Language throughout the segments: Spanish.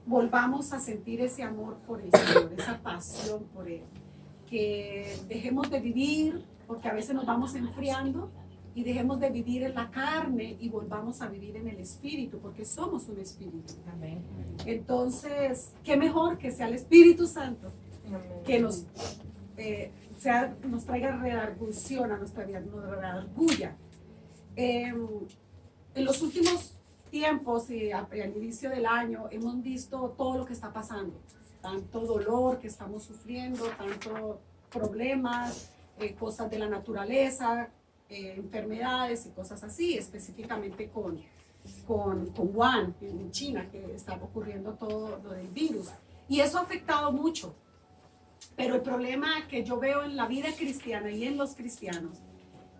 volvamos a sentir ese amor por el Señor, esa pasión por Él. Que dejemos de vivir, porque a veces nos vamos enfriando, y dejemos de vivir en la carne y volvamos a vivir en el Espíritu, porque somos un Espíritu. Amén. Entonces, qué mejor que sea el Espíritu Santo que nos traiga redargución a nuestra vida, nos redarguya. En los últimos tiempos y al inicio del año hemos visto todo lo que está pasando, tanto dolor que estamos sufriendo, tanto problemas, cosas de la naturaleza, enfermedades y cosas así, específicamente con Wuhan, en China, que está ocurriendo todo lo del virus. Y eso ha afectado mucho. Pero el problema que yo veo en la vida cristiana y en los cristianos,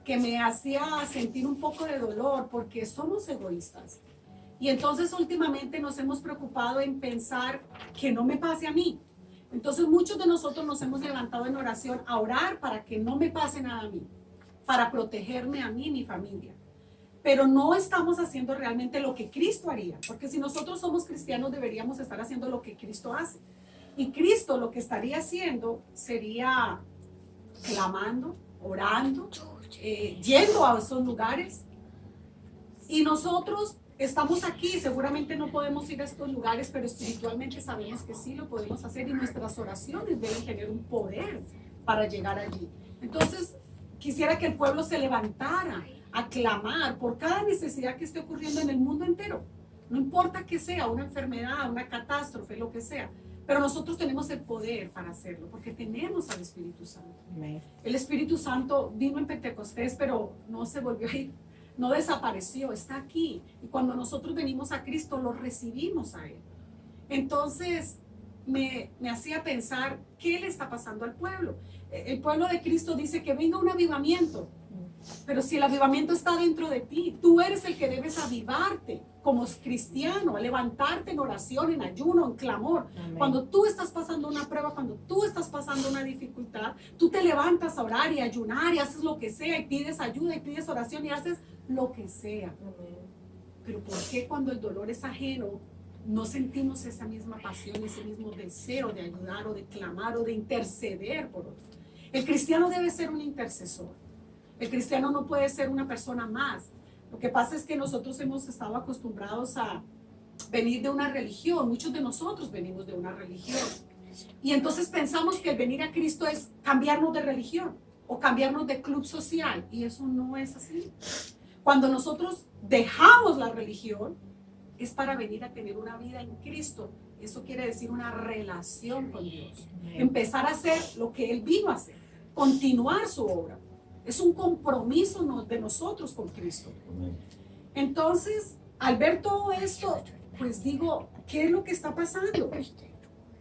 que me hacía sentir un poco de dolor, porque somos egoístas. Y entonces últimamente nos hemos preocupado en pensar que no me pase a mí. Entonces muchos de nosotros nos hemos levantado en oración a orar para que no me pase nada a mí, para protegerme a mí y mi familia. Pero no estamos haciendo realmente lo que Cristo haría, porque si nosotros somos cristianos deberíamos estar haciendo lo que Cristo hace. Y Cristo lo que estaría haciendo sería clamando, orando, yendo a esos lugares. Y nosotros estamos aquí, seguramente no podemos ir a estos lugares, pero espiritualmente sabemos que sí lo podemos hacer, y nuestras oraciones deben tener un poder para llegar allí. Entonces, quisiera que el pueblo se levantara a clamar por cada necesidad que esté ocurriendo en el mundo entero. No importa que sea una enfermedad, una catástrofe, lo que sea. Pero nosotros tenemos el poder para hacerlo, porque tenemos al Espíritu Santo. Amén. El Espíritu Santo vino en Pentecostés, pero no se volvió a ir, no desapareció, está aquí. Y cuando nosotros venimos a Cristo, lo recibimos a Él. Entonces, me hacía pensar, ¿qué le está pasando al pueblo? El pueblo de Cristo dice que venga un avivamiento. Pero si el avivamiento está dentro de ti, tú eres el que debes avivarte como cristiano, levantarte en oración, en ayuno, en clamor. Amén. Cuando tú estás pasando una prueba, cuando tú estás pasando una dificultad, tú te levantas a orar y a ayunar y haces lo que sea y pides ayuda y pides oración y haces lo que sea. Amén. Pero ¿por qué cuando el dolor es ajeno no sentimos esa misma pasión, ese mismo deseo de ayudar o de clamar o de interceder por otros? El cristiano debe ser un intercesor. El cristiano no puede ser una persona más. Lo que pasa es que nosotros hemos estado acostumbrados a venir de una religión. Muchos de nosotros venimos de una religión. Y entonces pensamos que el venir a Cristo es cambiarnos de religión o cambiarnos de club social. Y eso no es así. Cuando nosotros dejamos la religión, es para venir a tener una vida en Cristo. Eso quiere decir una relación con Dios. Empezar a hacer lo que Él vino a hacer. Continuar su obra. Es un compromiso de nosotros con Cristo. Entonces, al ver todo esto, pues digo, ¿qué es lo que está pasando?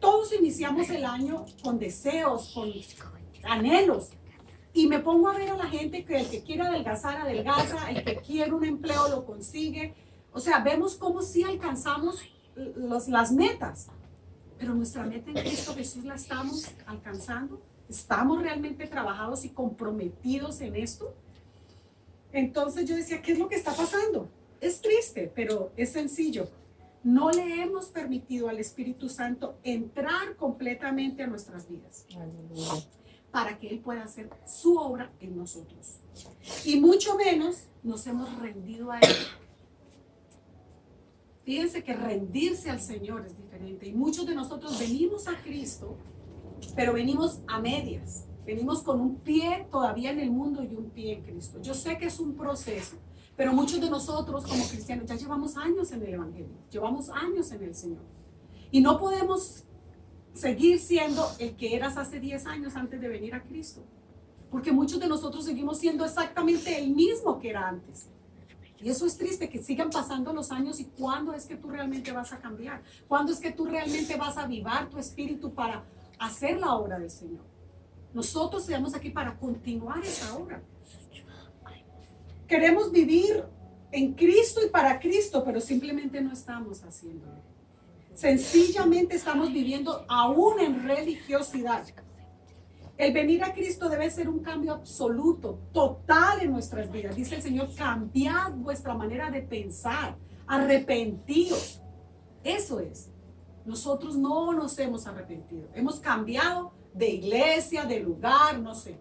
Todos iniciamos el año con deseos, con anhelos. Y me pongo a ver a la gente que el que quiere adelgazar, adelgaza, el que quiere un empleo lo consigue. O sea, vemos cómo sí alcanzamos las metas. Pero nuestra meta en Cristo Jesús la estamos alcanzando. ¿Estamos realmente trabajados y comprometidos en esto? Entonces yo decía, ¿qué es lo que está pasando? Es triste, pero es sencillo. No le hemos permitido al Espíritu Santo entrar completamente a nuestras vidas. Aleluya. Para que Él pueda hacer su obra en nosotros. Y mucho menos nos hemos rendido a Él. Fíjense que rendirse al Señor es diferente. Y muchos de nosotros venimos a Cristo, pero venimos a medias, venimos con un pie todavía en el mundo y un pie en Cristo. Yo sé que es un proceso, pero muchos de nosotros como cristianos ya llevamos años en el Evangelio, llevamos años en el Señor. Y no podemos seguir siendo el que eras hace 10 años antes de venir a Cristo, porque muchos de nosotros seguimos siendo exactamente el mismo que era antes. Y eso es triste, que sigan pasando los años. ¿Y cuándo es que tú realmente vas a cambiar? ¿Cuándo es que tú realmente vas a avivar tu espíritu para hacer la obra del Señor? Nosotros estamos aquí para continuar esa obra. Queremos vivir en Cristo y para Cristo, pero simplemente no estamos haciéndolo. Sencillamente estamos viviendo aún en religiosidad. El venir a Cristo debe ser un cambio absoluto, total en nuestras vidas. Dice el Señor, cambiad vuestra manera de pensar, arrepentíos. Eso es. Nosotros no nos hemos arrepentido. Hemos cambiado de iglesia, de lugar, no sé.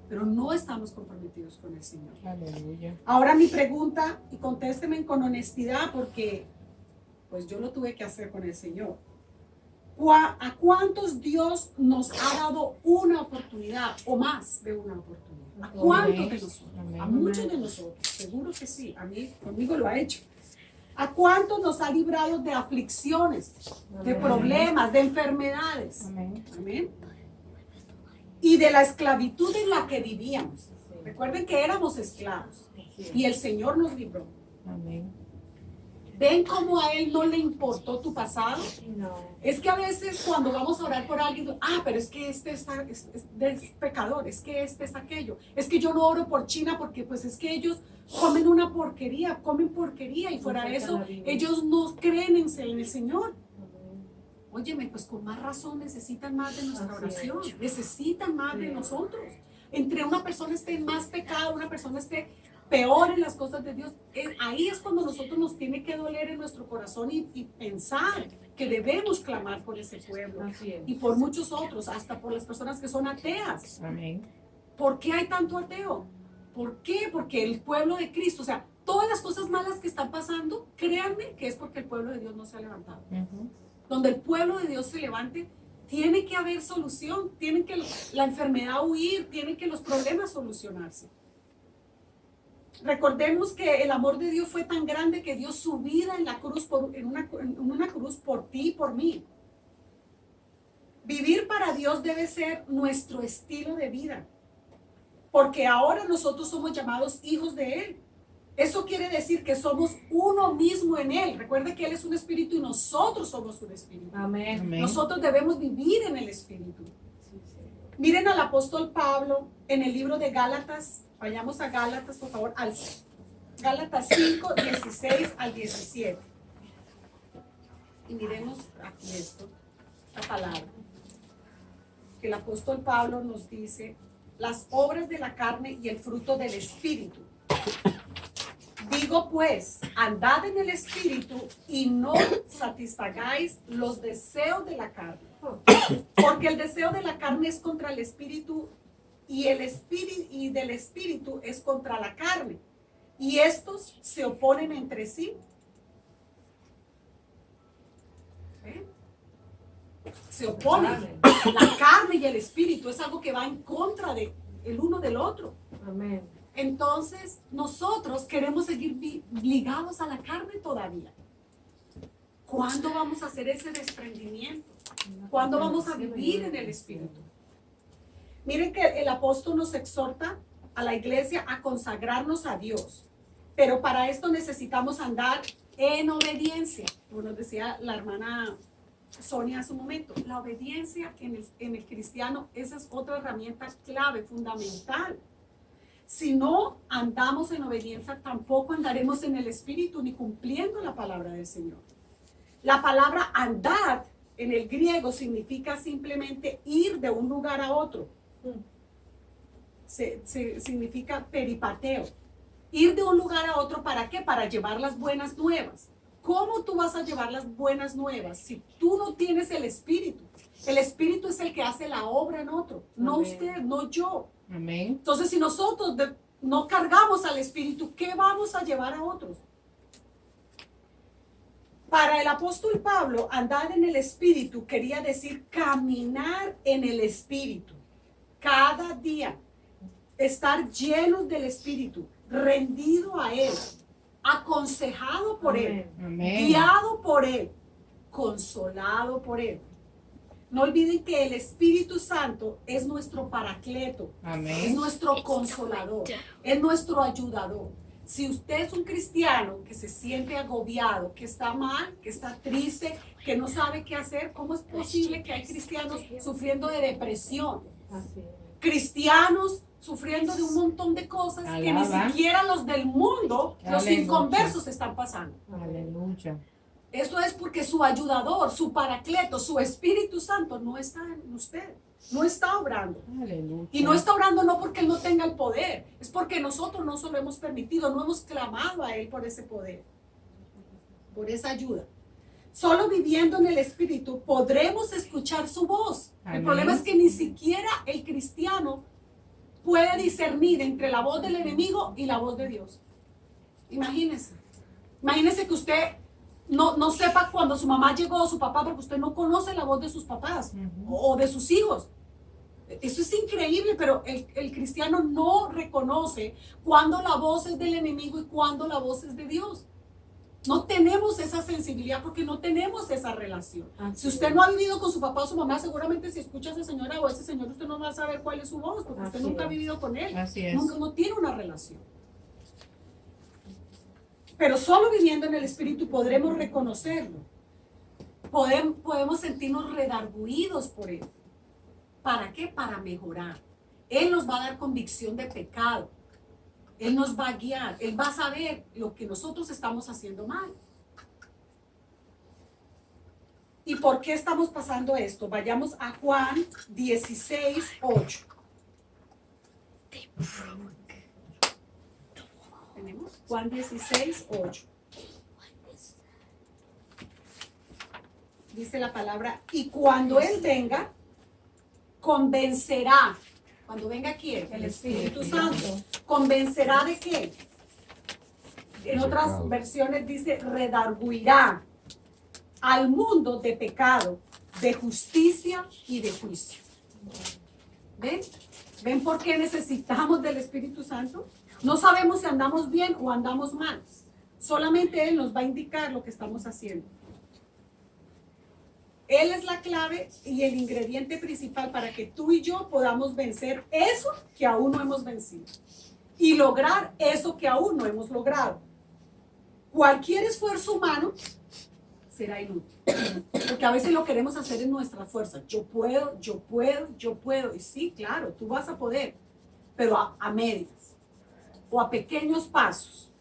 Pero no estamos comprometidos con el Señor. Aleluya. Ahora mi pregunta, y contésteme con honestidad porque pues yo lo tuve que hacer con el Señor. ¿A cuántos Dios nos ha dado una oportunidad o más de una oportunidad? ¿A cuántos de nosotros? Amén. A muchos de nosotros, seguro que sí. A mí, conmigo lo ha hecho. ¿A cuántos nos ha librado de aflicciones, de Amén. problemas, de enfermedades? Amén. Amén. Y de la esclavitud en la que vivíamos. Recuerden que éramos esclavos y el Señor nos libró. Amén. ¿Ven cómo a Él no le importó tu pasado? No. Es que a veces cuando vamos a orar por alguien, pero es que este es pecador, es que este es aquello, es que yo no oro por China porque pues es que ellos comen una porquería, comen porquería y fuera de eso ellos no creen en el Señor. Óyeme, pues con más razón necesitan más de nuestra oración, necesitan más de nosotros. Entre una persona esté en más pecado, una persona esté peor en las cosas de Dios, ahí es cuando nosotros nos tiene que doler en nuestro corazón y pensar que debemos clamar por ese pueblo y por muchos otros, hasta por las personas que son ateas. Amén. ¿Por qué hay tanto ateo? ¿Por qué? Porque el pueblo de Cristo, o sea, todas las cosas malas que están pasando, créanme que es porque el pueblo de Dios no se ha levantado. Donde el pueblo de Dios se levante, tiene que haber solución, tiene que la enfermedad huir, tienen que los problemas solucionarse. Recordemos que el amor de Dios fue tan grande que dio su vida en la cruz en una cruz por ti y por mí. Vivir para Dios debe ser nuestro estilo de vida, porque ahora nosotros somos llamados hijos de Él. Eso quiere decir que somos uno mismo en Él. Recuerde que Él es un espíritu y nosotros somos un espíritu. Amén. Amén. Nosotros debemos vivir en el espíritu. Miren al apóstol Pablo en el libro de Gálatas. Vayamos a Gálatas, por favor, al Gálatas 5, 16 al 17. Y miremos aquí esto, la palabra. Que el apóstol Pablo nos dice, las obras de la carne y el fruto del espíritu. Digo pues, andad en el espíritu y no satisfagáis los deseos de la carne. Porque el deseo de la carne es contra el espíritu y del espíritu es contra la carne. Y estos se oponen entre sí. ¿Eh? Se oponen. La carne y el espíritu es algo que va en contra de el uno del otro. Amén. Entonces, nosotros queremos seguir ligados a la carne todavía. ¿Cuándo vamos a hacer ese desprendimiento? ¿Cuándo vamos a vivir en el Espíritu? Miren que el apóstol nos exhorta a la iglesia a consagrarnos a Dios. Pero para esto necesitamos andar en obediencia. Como nos decía la hermana Sonia hace un momento, la obediencia en el cristiano, esa es otra herramienta clave, fundamental. Si no andamos en obediencia, tampoco andaremos en el Espíritu ni cumpliendo la palabra del Señor. La palabra andar en el griego significa simplemente ir de un lugar a otro. Significa peripateo. Ir de un lugar a otro, ¿para qué? Para llevar las buenas nuevas. ¿Cómo tú vas a llevar las buenas nuevas si tú no tienes el Espíritu? El Espíritu es el que hace la obra en otro, no usted, no yo. Amén. Entonces, si nosotros no cargamos al Espíritu, ¿qué vamos a llevar a otros? Para el apóstol Pablo, andar en el Espíritu quería decir caminar en el Espíritu. Cada día, estar llenos del Espíritu, rendido a Él, aconsejado por Él, Amén. guiado por Él, consolado por Él. No olviden que el Espíritu Santo es nuestro paracleto, Amén. es nuestro consolador, es nuestro ayudador. Si usted es un cristiano que se siente agobiado, que está mal, que está triste, que no sabe qué hacer, ¿cómo es posible que hay cristianos sufriendo de depresión? Cristianos sufriendo de un montón de cosas que ni Alaba. siquiera los del mundo, los Aleluya. inconversos están pasando. Aleluya. Eso es porque su ayudador, su paracleto, su Espíritu Santo no está en usted, no está obrando. Aleluya. Y no está obrando no porque Él no tenga el poder, es porque nosotros no se lo hemos permitido, no hemos clamado a Él por ese poder, por esa ayuda. Solo viviendo en el Espíritu podremos escuchar su voz. El Amén. problema es que ni siquiera el cristiano puede discernir entre la voz del enemigo y la voz de Dios. Imagínense. Imagínense que usted no sepa cuando su mamá llegó o su papá, porque usted no conoce la voz de sus papás o de sus hijos. Eso es increíble, pero el cristiano no reconoce cuando la voz es del enemigo y cuando la voz es de Dios. No tenemos esa sensibilidad porque no tenemos esa relación. Si usted no ha vivido con su papá o su mamá, seguramente si escucha a esa señora o a ese señor, usted no va a saber cuál es su voz, porque usted nunca ha vivido con él. Así es. Nunca no tiene una relación. Pero solo viviendo en el Espíritu podremos reconocerlo. Podemos sentirnos redarguidos por él. ¿Para qué? Para mejorar. Él nos va a dar convicción de pecado. Él nos va a guiar. Él va a saber lo que nosotros estamos haciendo mal. ¿Y por qué estamos pasando esto? Vayamos a Juan 16:8. ¿Tenemos? Juan 16:8. Dice la palabra, y cuando Él venga, convencerá. Cuando venga ¿quién? El Espíritu Santo. ¿Convencerá de qué? En otras versiones dice, redarguirá al mundo de pecado, de justicia y de juicio. ¿Ven? ¿Ven por qué necesitamos del Espíritu Santo? No sabemos si andamos bien o andamos mal. Solamente Él nos va a indicar lo que estamos haciendo. Él es la clave y el ingrediente principal para que tú y yo podamos vencer eso que aún no hemos vencido y lograr eso que aún no hemos logrado. Cualquier esfuerzo humano será inútil, porque a veces lo queremos hacer en nuestra fuerza. Yo puedo, yo puedo, yo puedo. Y sí, claro, tú vas a poder, pero a medias o a pequeños pasos.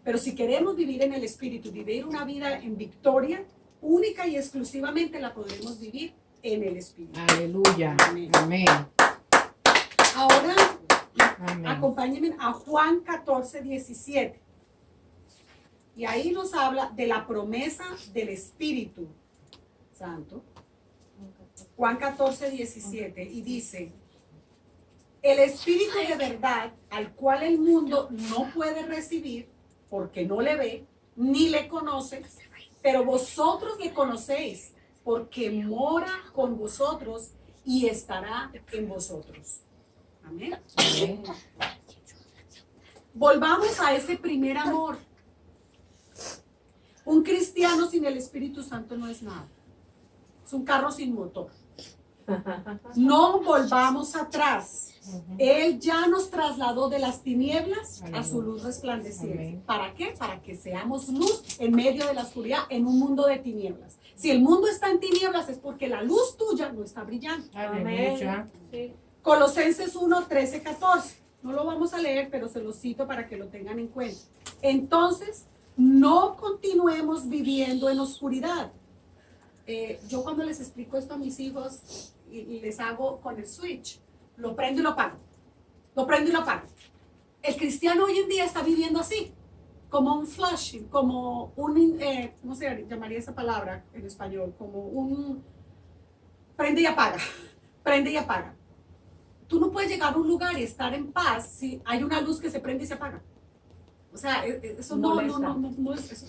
Pero si queremos vivir en el Espíritu, vivir una vida en victoria, única y exclusivamente la podremos vivir en el Espíritu. Aleluya. Amén. Amén. Ahora, Amén. acompáñenme a Juan 14:17. Y ahí nos habla de la promesa del Espíritu Santo. Juan 14:17. Y dice, el Espíritu de verdad, al cual el mundo no puede recibir, porque no le ve, ni le conoce, pero vosotros le conocéis, porque mora con vosotros y estará en vosotros. Amén. Amén. Volvamos a ese primer amor. Un cristiano sin el Espíritu Santo no es nada. Es un carro sin motor. No volvamos atrás. Él ya nos trasladó de las tinieblas a su luz resplandeciente. Amén. ¿Para qué? Para que seamos luz en medio de la oscuridad, en un mundo de tinieblas. Si el mundo está en tinieblas es porque la luz tuya no está brillando. Aleluya. Sí. Colosenses 1:13-14. No lo vamos a leer, pero se lo cito para que lo tengan en cuenta. Entonces, no continuemos viviendo en oscuridad. Yo cuando les explico esto a mis hijos y les hago con el switch, lo prendo y lo apago. Lo prendo y lo apago. El cristiano hoy en día está viviendo así, como un flashing, como un, ¿cómo se llamaría esa palabra en español? Como un prende y apaga, prende y apaga. Tú no puedes llegar a un lugar y estar en paz si hay una luz que se prende y se apaga. O sea, eso no eso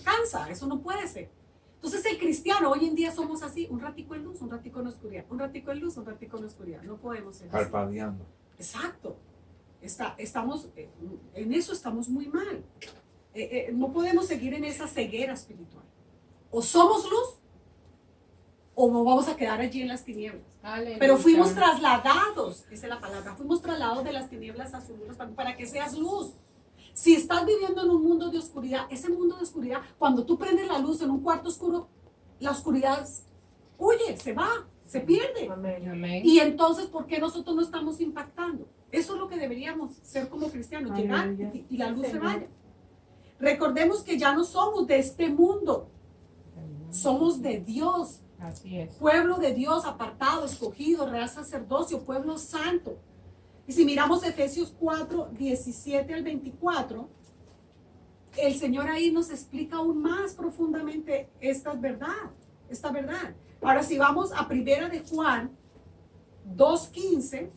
cansa, eso no puede ser. Entonces el cristiano hoy en día somos así, un ratico en luz, un ratico en oscuridad, un ratico en luz, un ratico en oscuridad. No podemos ser así. Parpadeando. Exacto. Estamos, en eso estamos muy mal. No podemos seguir en esa ceguera espiritual. O somos luz o nos vamos a quedar allí en las tinieblas. Aleluya. Pero fuimos trasladados, dice la palabra, fuimos trasladados de las tinieblas a su luz para que seas luz. Si estás viviendo en un mundo de oscuridad, ese mundo de oscuridad, cuando tú prendes la luz en un cuarto oscuro, la oscuridad huye, se va, se pierde. Amén. Amén. Y entonces, ¿por qué nosotros no estamos impactando? Eso es lo que deberíamos ser como cristianos, llegar y la luz se vaya. Recordemos que ya no somos de este mundo, somos de Dios, Así es. pueblo de Dios, apartado, escogido, real sacerdocio, pueblo santo. Y si miramos Efesios 4:17-24, el Señor ahí nos explica aún más profundamente esta verdad. esta verdad. Ahora, si vamos a Primera de Juan 2:15,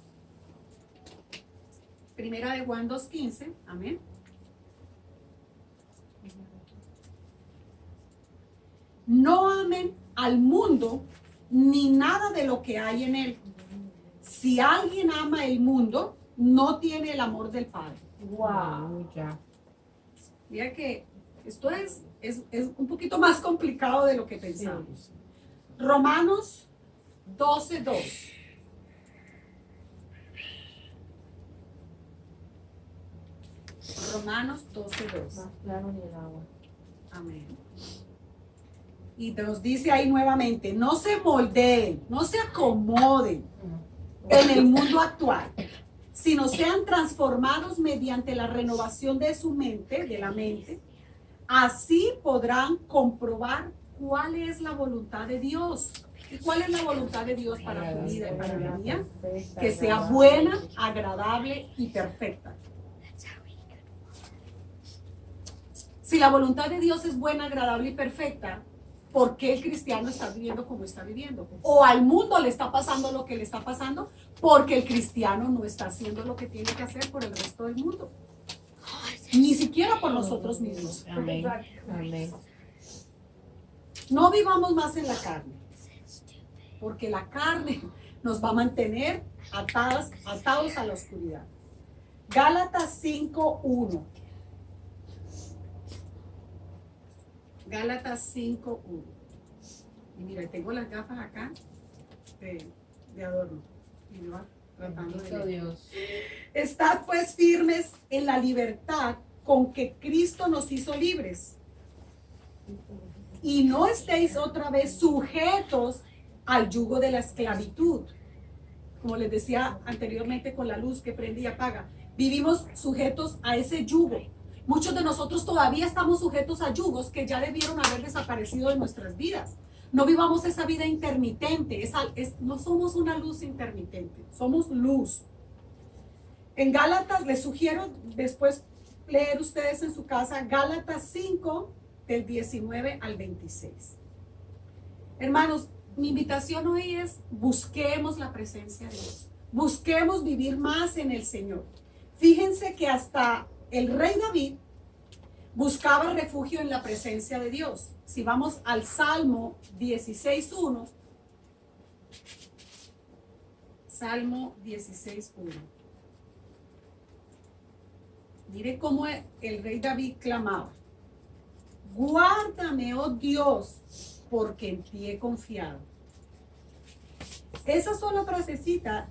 Primera de Juan 2:15, amén. No amen al mundo ni nada de lo que hay en él. Si alguien ama el mundo, no tiene el amor del Padre. Wow. Aleluya. Mira que esto es un poquito más complicado de lo que pensamos. Romanos 12:2. Romanos 12:2. Más claro ni el agua. Amén. Y nos dice ahí nuevamente, no se moldeen, no se acomoden en el mundo actual, sino sean transformados mediante la renovación de su mente, de la mente. Así podrán comprobar cuál es la voluntad de Dios. ¿Y cuál es la voluntad de Dios para tu vida y para la mía? Que sea buena, agradable y perfecta. Si la voluntad de Dios es buena, agradable y perfecta, ¿por qué el cristiano está viviendo como está viviendo? O al mundo le está pasando lo que le está pasando, porque el cristiano no está haciendo lo que tiene que hacer por el resto del mundo. Ni siquiera por nosotros mismos. Amén. Amén. No vivamos más en la carne, porque la carne nos va a mantener atados a la oscuridad. Gálatas 5:1. Gálatas 5:1. Y mira, tengo las gafas acá de adorno. Y me va tratando de Bendito leer. Dios. Estad pues firmes en la libertad con que Cristo nos hizo libres. Y no estéis otra vez sujetos al yugo de la esclavitud. Como les decía anteriormente con la luz que prende y apaga. Vivimos sujetos a ese yugo. Muchos de nosotros todavía estamos sujetos a yugos que ya debieron haber desaparecido de nuestras vidas. No vivamos esa vida intermitente. No somos una luz intermitente, somos luz. En Gálatas, les sugiero después leer ustedes en su casa Gálatas 5, del 19 al 26. Hermanos, mi invitación hoy es busquemos la presencia de Dios. Busquemos vivir más en el Señor. Fíjense que hasta el rey David buscaba refugio en la presencia de Dios. Si vamos al Salmo 16:1, Salmo 16:1. Mire cómo el rey David clamaba: guárdame, oh Dios, porque en ti he confiado. Esa sola frasecita,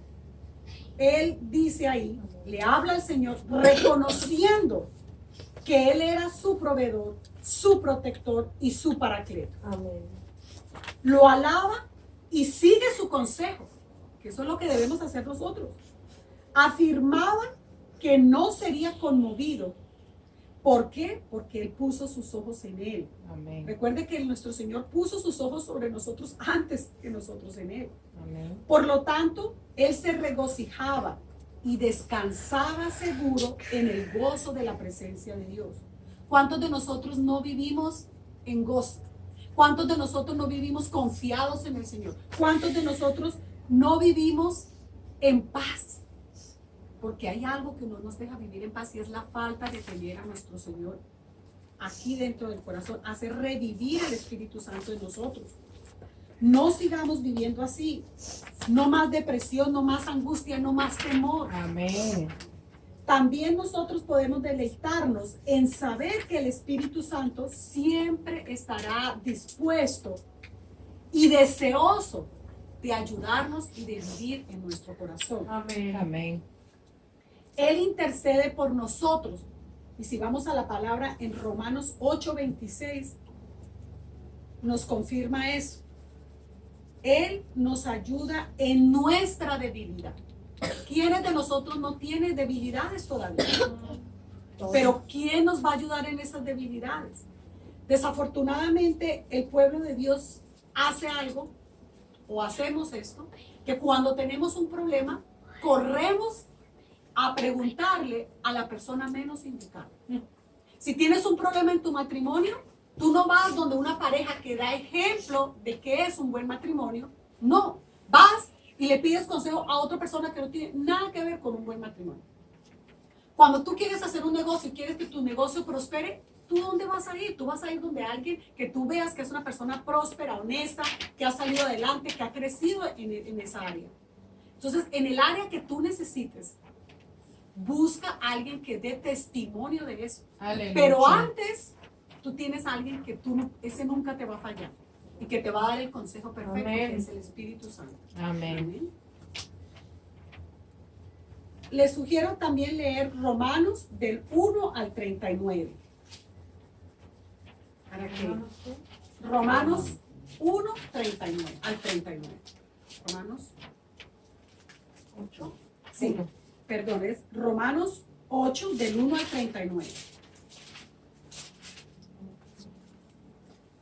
él dice ahí, le habla al Señor reconociendo que Él era su proveedor, su protector y su paracleto. Amén. Lo alaba y sigue su consejo, que eso es lo que debemos hacer nosotros. Afirmaba que no sería conmovido. ¿Por qué? Porque Él puso sus ojos en Él. Amén. Recuerde que nuestro Señor puso sus ojos sobre nosotros antes que nosotros en Él. Amén. Por lo tanto, Él se regocijaba y descansaba seguro en el gozo de la presencia de Dios. ¿Cuántos de nosotros no vivimos en gozo? ¿Cuántos de nosotros no vivimos confiados en el Señor? ¿Cuántos de nosotros no vivimos en paz? Porque hay algo que no nos deja vivir en paz y es la falta de tener a nuestro Señor aquí dentro del corazón, hacer revivir el Espíritu Santo en nosotros. No sigamos viviendo así. No más depresión, no más angustia, no más temor. Amén. También nosotros podemos deleitarnos en saber que el Espíritu Santo siempre estará dispuesto y deseoso de ayudarnos y de vivir en nuestro corazón. Amén. Amén. Él intercede por nosotros. Y si vamos a la palabra en Romanos 8:26, nos confirma eso. Él nos ayuda en nuestra debilidad. ¿Quiénes de nosotros no tienen debilidades todavía? Pero ¿quién nos va a ayudar en esas debilidades? Desafortunadamente, el pueblo de Dios hace algo, o hacemos esto, que cuando tenemos un problema, corremos a preguntarle a la persona menos indicada. Si tienes un problema en tu matrimonio, Tú no vas donde una pareja que da ejemplo de que es un buen matrimonio. No, vas y le pides consejo a otra persona que no tiene nada que ver con un buen matrimonio. Cuando tú quieres hacer un negocio y quieres que tu negocio prospere, ¿tú dónde vas a ir? Tú vas a ir donde alguien que tú veas que es una persona próspera, honesta, que ha salido adelante, que ha crecido en esa área. Entonces, en el área que tú necesites, busca a alguien que dé testimonio de eso. Aleluya. Pero antes, tú tienes a alguien que ese nunca te va a fallar y que te va a dar el consejo perfecto, Amén. que es el Espíritu Santo. Amén. Amén. Les sugiero también leer Romanos del 1 al 39. ¿Para qué? Romanos 1, 39, al 39. Romanos 8. Sí, perdón, es Romanos 8 del 1 al 39.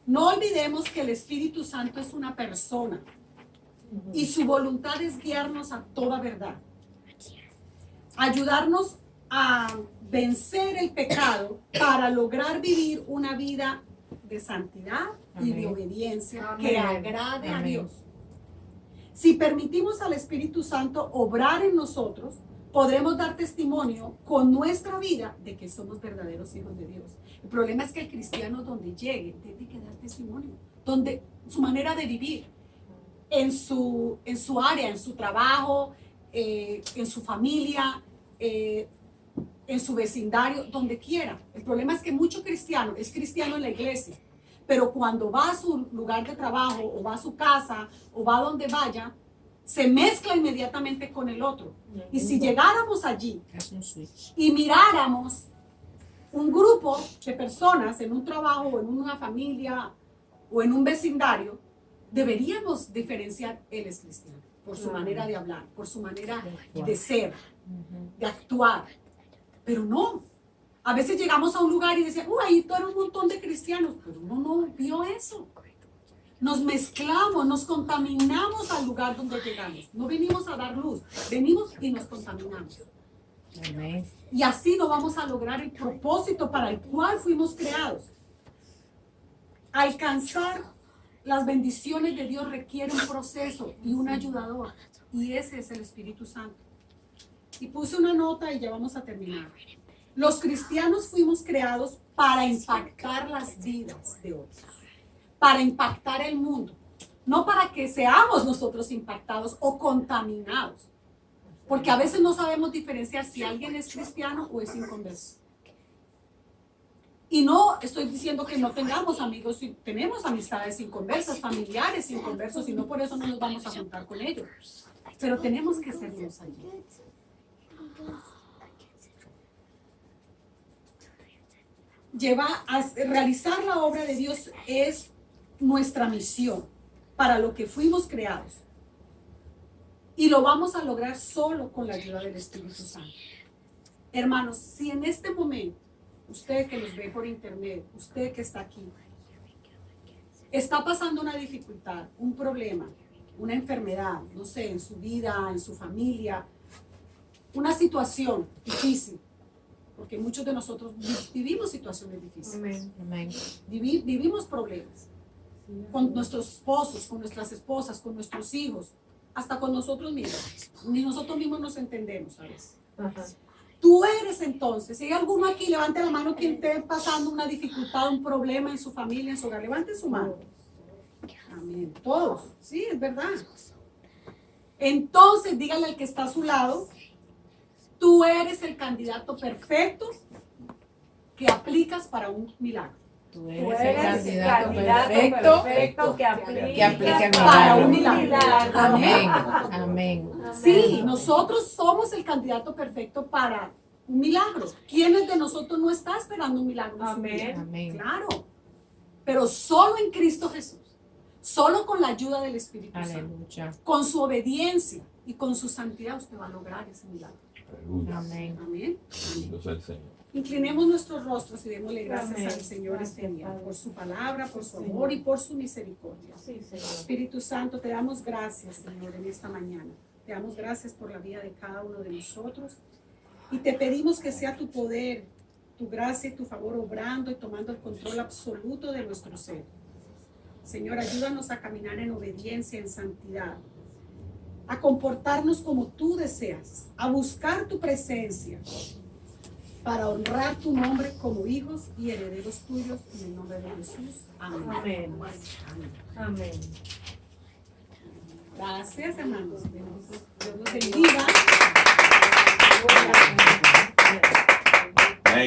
No olvidemos que el Espíritu Santo es una persona y su voluntad es guiarnos a toda verdad, ayudarnos a vencer el pecado para lograr vivir una vida de santidad y de Amén. obediencia Amén. que agrade a Amén. Dios. Si permitimos al Espíritu Santo obrar en nosotros, podremos dar testimonio con nuestra vida de que somos verdaderos hijos de Dios. El problema es que el cristiano donde llegue tiene que dar testimonio, donde su manera de vivir, en su área, en su trabajo, en su familia, en su vecindario, donde quiera. El problema es que mucho cristiano es cristiano en la iglesia, pero cuando va a su lugar de trabajo o va a su casa o va a donde vaya, se mezcla inmediatamente con el otro. Y si llegáramos allí Haz un switch. y miráramos un grupo de personas en un trabajo o en una familia o en un vecindario, deberíamos diferenciar él es cristiano por su manera de hablar, por su manera de ser, de actuar. Pero no, a veces llegamos a un lugar y decimos, ahí todo era un montón de cristianos, pero uno no vio eso. Nos mezclamos, nos contaminamos al lugar donde llegamos. No venimos a dar luz, venimos y nos contaminamos. Amén. Y así no vamos a lograr el propósito para el cual fuimos creados. Alcanzar las bendiciones de Dios requiere un proceso y un ayudador. Y ese es el Espíritu Santo. Y puse una nota y ya vamos a terminar. Los cristianos fuimos creados para impactar las vidas de otros, para impactar el mundo, no para que seamos nosotros impactados o contaminados. Porque a veces no sabemos diferenciar si alguien es cristiano o es inconverso. Y no estoy diciendo que no tengamos amigos, si tenemos amistades inconversas, familiares inconversos, y no por eso no nos vamos a juntar con ellos. Pero tenemos que ser luz allí. Realizar la obra de Dios es nuestra misión para lo que fuimos creados. Y lo vamos a lograr solo con la ayuda del Espíritu Santo. Hermanos, si en este momento, usted que nos ve por internet, usted que está aquí, está pasando una dificultad, un problema, una enfermedad, no sé, en su vida, en su familia, una situación difícil, porque muchos de nosotros vivimos situaciones difíciles. Amén. Amén. Vivimos problemas con nuestros esposos, con nuestras esposas, con nuestros hijos, hasta con nosotros mismos. Ni nosotros mismos nos entendemos a veces. Ajá. Tú eres entonces, si hay alguno aquí, levante la mano quien esté pasando una dificultad, un problema en su familia, en su hogar, levante su mano. Amén. Todos, sí, es verdad. Entonces dígale al que está a su lado, tú eres el candidato perfecto que aplicas para un milagro. Tú Tú eres eres el el candidato perfecto que aplica, que aplica el Para un milagro. milagro. Amén. Amén. Sí, nosotros somos el candidato perfecto para un milagro. ¿Quiénes de nosotros no está esperando un milagro en su vida? Amén. Claro, pero solo en Cristo Jesús, solo con la ayuda del Espíritu Santo, Aleluya. con su obediencia y con su santidad usted va a lograr ese milagro. Aleluya. Amén. Amén. Bendito sea el Señor. Inclinemos nuestros rostros y démosle gracias Amén. al Señor este día Gracias, por su palabra, por su Sí, amor y Señor. por su misericordia. Sí, Señor. Espíritu Santo, te damos gracias, Señor, en esta mañana. Te damos gracias por la vida de cada uno de nosotros y te pedimos que sea tu poder, tu gracia y tu favor obrando y tomando el control absoluto de nuestro ser. Señor, ayúdanos a caminar en obediencia, en santidad, a comportarnos como tú deseas, a buscar tu presencia para honrar tu nombre como hijos y herederos tuyos en el nombre de Jesús. Amén. Amén. Amén. Gracias, hermanos. Dios los bendiga.